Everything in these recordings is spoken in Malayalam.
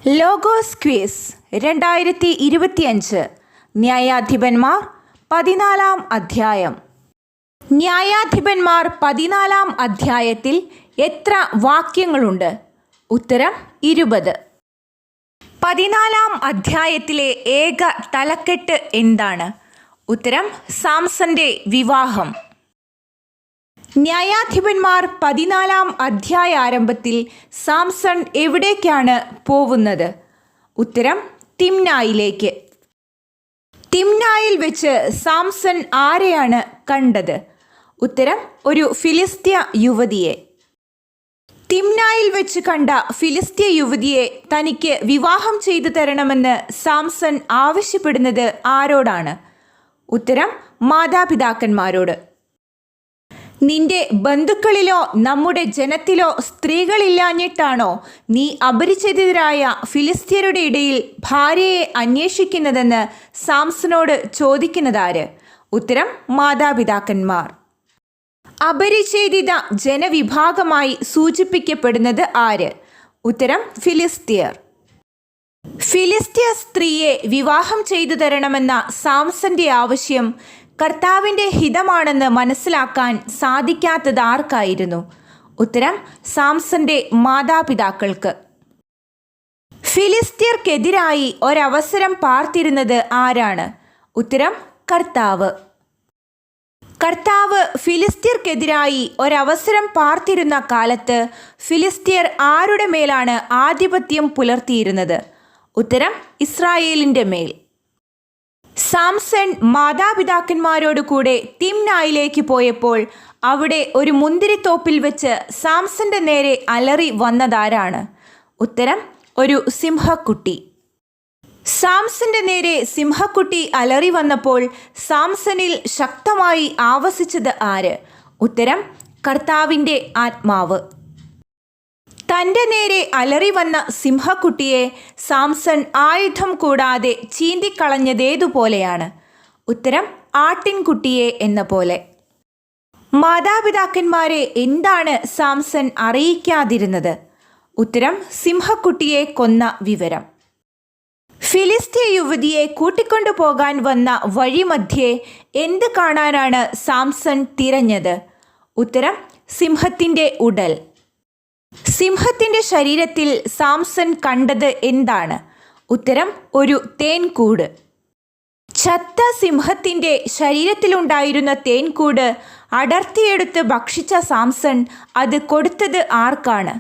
ലോഗോസ് ക്വിസ് 2025 ന്യായാധിപന്മാർ 14-ാം അധ്യായം. ന്യായാധിപന്മാർ 14-ാം അധ്യായത്തിൽ എത്ര വാക്യങ്ങളുണ്ട്? ഉത്തരം 20. 14-ാം അധ്യായത്തിലെ ഏക തലക്കെട്ട് എന്താണ്? ഉത്തരം സാംസന്റെ വിവാഹം. ന്യായാധിപന്മാർ 14-ാം അധ്യായാരംഭത്തിൽ സാംസൺ എവിടേക്കാണ് പോവുന്നത്? ഉത്തരം തിമ്നായിലേക്ക്. തിമ്നായിൽ വെച്ച് സാംസൺ ആരെയാണ് കണ്ടത്? ഉത്തരം ഒരു ഫിലിസ്ത്യ യുവതിയെ. തിമ്നായിൽ വെച്ച് കണ്ട ഫിലിസ്ത്യ യുവതിയെ തനിക്ക് വിവാഹം ചെയ്തു തരണമെന്ന് സാംസൺ ആവശ്യപ്പെടുന്നത് ആരോടാണ്? ഉത്തരം മാതാപിതാക്കന്മാരോട്. നിന്റെ ബന്ധുക്കളിലോ നമ്മുടെ ജനത്തിലോ സ്ത്രീകളില്ലാഞ്ഞിട്ടാണോ നീ അപരിചിതരായ ഫിലിസ്ത്യരുടെ ഇടയിൽ ഭാര്യയെ അന്വേഷിക്കുന്നതെന്ന് സാംസനോട് ചോദിക്കുന്നതാര്? ഉത്തരം മാതാപിതാക്കന്മാർ. അപരിച്ഛേദിത ജനവിഭാഗമായി സൂചിപ്പിക്കപ്പെടുന്നത് ആര്? ഉത്തരം ഫിലിസ്ത്യർ. ഫിലിസ്ത്യ സ്ത്രീയെ വിവാഹം ചെയ്തു തരണമെന്ന സാംസന്റെ ആവശ്യം കർത്താവിൻ്റെ ഹിതമാണെന്ന് മനസ്സിലാക്കാൻ സാധിക്കാത്തത് ആർക്കായിരുന്നു? ഉത്തരം സാംസന്റെ മാതാപിതാക്കൾക്ക്. ഫിലിസ്ത്യർക്കെതിരായി ഒരവസരം പാർത്തിരുന്നത് ആരാണ്? ഉത്തരം കർത്താവ്. കർത്താവ് ഫിലിസ്ത്യർക്കെതിരായി ഒരവസരം പാർത്തിരുന്ന കാലത്ത് ഫിലിസ്ത്യർ ആരുടെ മേലാണ് ആധിപത്യം പുലർത്തിയിരുന്നത്? ഉത്തരം ഇസ്രായേലിൻ്റെ മേൽ. സാംസൺ മാതാപിതാക്കന്മാരോട് കൂടെ തിമ്നായിലേക്ക് പോയപ്പോൾ അവിടെ ഒരു മുന്തിരിത്തോപ്പിൽ വെച്ച് സാംസന്റെ നേരെ അലറി വന്നതാരാണ്? ഉത്തരം ഒരു സിംഹക്കുട്ടി. സാംസന്റെ നേരെ സിംഹക്കുട്ടി അലറി വന്നപ്പോൾ സാംസണിൽ ശക്തമായി ആവസിച്ചത് ആര്? ഉത്തരം കർത്താവിൻ്റെ ആത്മാവ്. തൻ്റെ നേരെ അലറി വന്ന സിംഹക്കുട്ടിയെ സാംസൺ ആയുധം കൂടാതെ ചീന്തിക്കളഞ്ഞതേതുപോലെയാണ്? ഉത്തരം ആട്ടിൻകുട്ടിയെ എന്ന പോലെ. മാതാപിതാക്കന്മാരെ എന്താണ് സാംസൺ അറിയിക്കാതിരുന്നത്? ഉത്തരം സിംഹക്കുട്ടിയെ കൊന്ന വിവരം. ഫിലിസ്ത്യ യുവതിയെ കൂട്ടിക്കൊണ്ടു പോകാൻ വന്ന വഴിമധ്യേ എന്ത് കാണാനാണ് സാംസൺ തിരഞ്ഞത്? ഉത്തരം സിംഹത്തിൻ്റെ ഉടൽ. സിംഹത്തിൻ്റെ ശരീരത്തിൽ സാംസൺ കണ്ടത് എന്താണ്? ഉത്തരം ഒരു തേൻകൂട്. ചത്ത സിംഹത്തിൻ്റെ ശരീരത്തിലുണ്ടായിരുന്ന തേൻകൂട് അടർത്തിയെടുത്ത് ഭക്ഷിച്ച സാംസൺ അത് കൊടുത്തത് ആർക്കാണ്?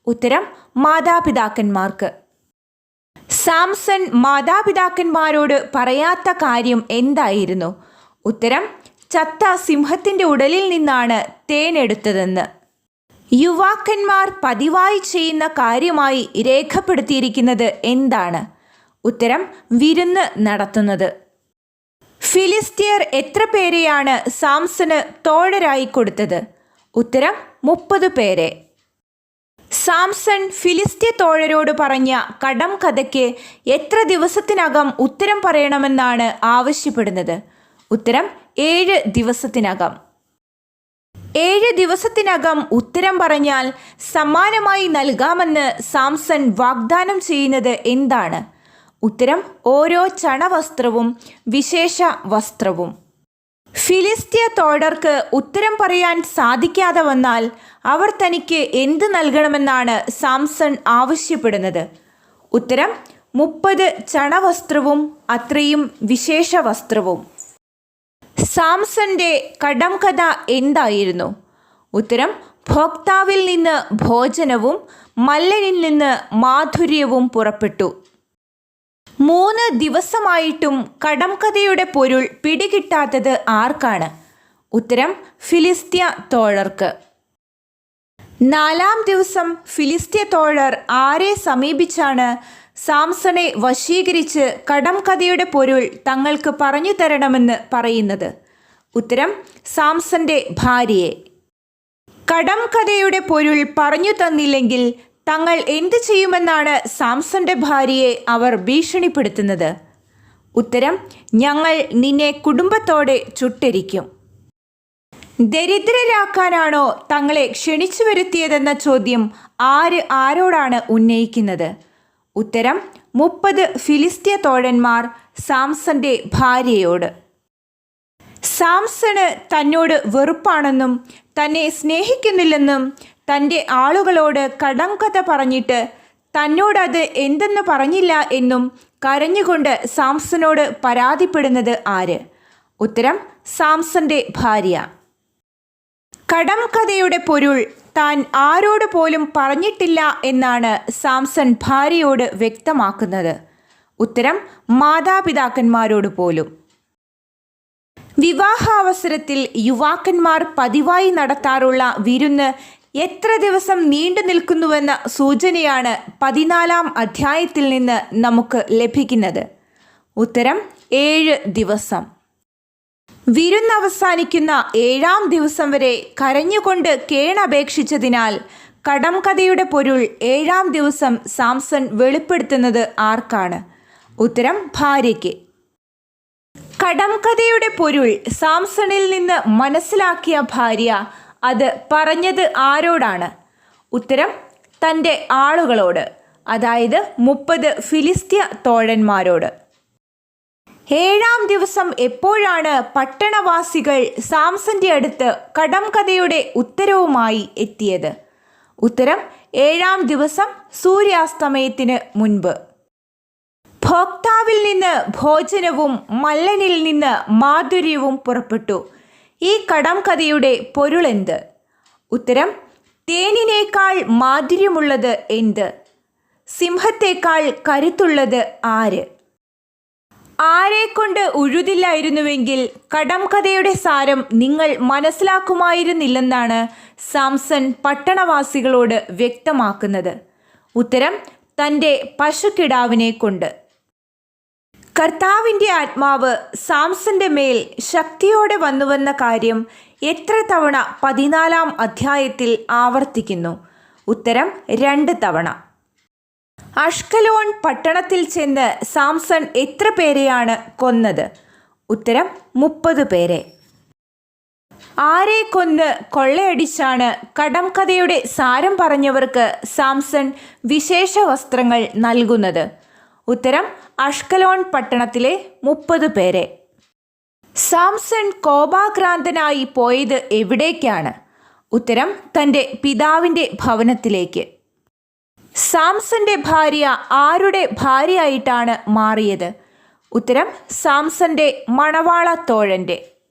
ഉത്തരം മാതാപിതാക്കന്മാർക്ക്. സാംസൺ മാതാപിതാക്കന്മാരോട് പറയാത്ത കാര്യം എന്തായിരുന്നു? ഉത്തരം ചത്ത സിംഹത്തിൻ്റെ ഉടലിൽ നിന്നാണ് തേൻ എടുത്തതെന്ന്. യുവാക്കന്മാർ പതിവായി ചെയ്യുന്ന കാര്യമായി രേഖപ്പെടുത്തിയിരിക്കുന്നത് എന്താണ്? ഉത്തരം വിരുന്ന് നടത്തുന്നത്. ഫിലിസ്ത്യർ എത്ര പേരെയാണ് സാംസന് തോഴരായി കൊടുത്തത്? ഉത്തരം 30 പേരെ. സാംസൺ ഫിലിസ്ത്യ തോഴരോട് പറഞ്ഞ കടം കഥയ്ക്ക് എത്ര ദിവസത്തിനകം ഉത്തരം പറയണമെന്നാണ് ആവശ്യപ്പെടുന്നത്? ഉത്തരം 7 ദിവസത്തിനകം. 7 ദിവസത്തിനകം ഉത്തരം പറഞ്ഞാൽ സമ്മാനമായി നൽകാമെന്ന് സാംസൺ വാഗ്ദാനം ചെയ്യുന്നത് എന്താണ്? ഉത്തരം ഓരോ ചണവസ്ത്രവും വിശേഷ വസ്ത്രവും. ഫിലിസ്ത്യ തോഴർക്ക് ഉത്തരം പറയാൻ സാധിക്കാതെ വന്നാൽ അവർ തനിക്ക് എന്ത് നൽകണമെന്നാണ് സാംസൺ ആവശ്യപ്പെടുന്നത്? ഉത്തരം 30 ചണവസ്ത്രവും അത്രയും വിശേഷ വസ്ത്രവും. സാംസന്റെ കടം കഥ എന്തായിരുന്നു? ഉത്തരം ഭോക്താവിൽ നിന്ന് ഭോജനവും മല്ലനിൽ നിന്ന് മാധുര്യവും പുറപ്പെട്ടു. 3 ദിവസമായിട്ടും കടം കഥയുടെ പൊരുൾ പിടികിട്ടാത്തത് ആർക്കാണ്? ഉത്തരം ഫിലിസ്ത്യ തോഴർക്ക്. 4-ാം ദിവസം ഫിലിസ്ത്യ തോഴർ ആരെ സമീപിച്ചാണ് സാംസണെ വശീകരിച്ച് കടം കഥയുടെ പൊരുൾ തങ്ങൾക്ക് പറഞ്ഞു തരണമെന്ന് പറയുന്നത്? ഉത്തരം സാംസന്റെ ഭാര്യയെ. കടം കഥയുടെ പൊരുൾ പറഞ്ഞു തന്നില്ലെങ്കിൽ തങ്ങൾ എന്ത് ചെയ്യുമെന്നാണ് സാംസന്റെ ഭാര്യയെ അവർ ഭീഷണിപ്പെടുത്തുന്നത്? ഉത്തരം ഞങ്ങൾ നിന്നെ കുടുംബത്തോടെ ചുട്ടെരിക്കും. ദരിദ്രരാക്കാനാണോ തങ്ങളെ ക്ഷണിച്ചു വരുത്തിയതെന്ന ചോദ്യം ആരോടാണ് ഉന്നയിക്കുന്നത്? ഉത്തരം 30 ഫിലിസ്ത്യ തോഴന്മാർ സാംസന്റെ ഭാര്യയോട്. സാംസണ് തന്നോട് വെറുപ്പാണെന്നും തന്നെ സ്നേഹിക്കുന്നില്ലെന്നും തൻ്റെ ആളുകളോട് കടംകഥ പറഞ്ഞിട്ട് തന്നോടത് എന്തെന്ന് പറഞ്ഞില്ല എന്നും കരഞ്ഞുകൊണ്ട് സാംസനോട് പരാതിപ്പെടുന്നത് ആര്? ഉത്തരം സാംസന്റെ ഭാര്യ. കടംകഥയുടെ പൊരുൾ താൻ ആരോട് പോലും പറഞ്ഞിട്ടില്ല എന്നാണ് സാംസൺ ഭാര്യയോട് വ്യക്തമാക്കുന്നത്. ഉത്തരം മാതാപിതാക്കന്മാരോട് പോലും. വിവാഹാവസരത്തിൽ യുവാക്കന്മാർ പതിവായി നടത്താറുള്ള വിരുന്ന് എത്ര ദിവസം നീണ്ടു നിൽക്കുന്നുവെന്ന സൂചനയാണ് 14-ാം അധ്യായത്തിൽ നിന്ന് നമുക്ക് ലഭിക്കുന്നത്. ഉത്തരം 7 ദിവസം. വിരുന്നവസാനിക്കുന്ന 7-ാം ദിവസം വരെ കരഞ്ഞുകൊണ്ട് കേണപേക്ഷിച്ചതിനാൽ കടംകഥയുടെ പൊരുൾ 7-ാം ദിവസം സാംസൺ വെളിപ്പെടുത്തുന്നത് ആർക്കാണ്? ഉത്തരം ഭാര്യയ്ക്ക്. കടംകഥയുടെ പൊരുൾ സാംസണിൽ നിന്ന് മനസ്സിലാക്കിയ ഭാര്യ അത് പറഞ്ഞത് ആരോടാണ്? ഉത്തരം തൻ്റെ ആളുകളോട്, അതായത് 30 ഫിലിസ്ത്യ തോഴന്മാരോട്. 7-ാം ദിവസം എപ്പോഴാണ് പട്ടണവാസികൾ സാംസന്റെ അടുത്ത് കടംകഥയുടെ ഉത്തരവുമായി എത്തിയത്? ഉത്തരം 7-ാം ദിവസം സൂര്യാസ്തമയത്തിന് മുൻപ്. ഭോക്താവിൽ നിന്ന് ഭോജനവും മല്ലനിൽ നിന്ന് മാധുര്യവും പുറപ്പെട്ടു. ഈ കടംകഥയുടെ പൊരുളെന്ത്? ഉത്തരം തേനിനേക്കാൾ മാധുര്യമുള്ളത് എന്ത്? സിംഹത്തേക്കാൾ കരുത്തുള്ളത് ആര്? ആരെക്കൊണ്ട് ഉഴുതില്ലായിരുന്നുവെങ്കിൽ കടംകഥയുടെ സാരം നിങ്ങൾ മനസ്സിലാക്കുമായിരുന്നില്ലെന്നാണ് സാംസൺ പട്ടണവാസികളോട് വ്യക്തമാക്കുന്നത്. ഉത്തരം തൻ്റെ പശുക്കിടാവിനെ കൊണ്ട്. കർത്താവിൻ്റെ ആത്മാവ് സാംസന്റെ മേൽ ശക്തിയോടെ വന്നുവെന്ന കാര്യം എത്ര തവണ 14-ാം അധ്യായത്തിൽ ആവർത്തിക്കുന്നു? ഉത്തരം 2 തവണ. അഷ്കലോൺ പട്ടണത്തിൽ ചെന്ന് സാംസൺ എത്ര പേരെയാണ് കൊന്നത്? ഉത്തരം 30 പേരെ. ആരെ കൊന്ന് കൊള്ളയടിച്ചാണ് കടംകഥയുടെ സാരം പറഞ്ഞവർക്ക് സാംസൺ വിശേഷ വസ്ത്രങ്ങൾ നൽകുന്നത്? ഉത്തരം അഷ്കലോൺ പട്ടണത്തിലെ 30 പേരെ. സാംസൺ കോപാക്രാന്തനായി പോയത് എവിടേക്കാണ്? ഉത്തരം തൻ്റെ പിതാവിൻ്റെ ഭവനത്തിലേക്ക്. സാംസന്റെ ഭാര്യ ആരുടെ ഭാര്യയായിട്ടാണ് മാറിയത്? ഉത്തരം സാംസന്റെ മണവാള തോഴൻ്റെ.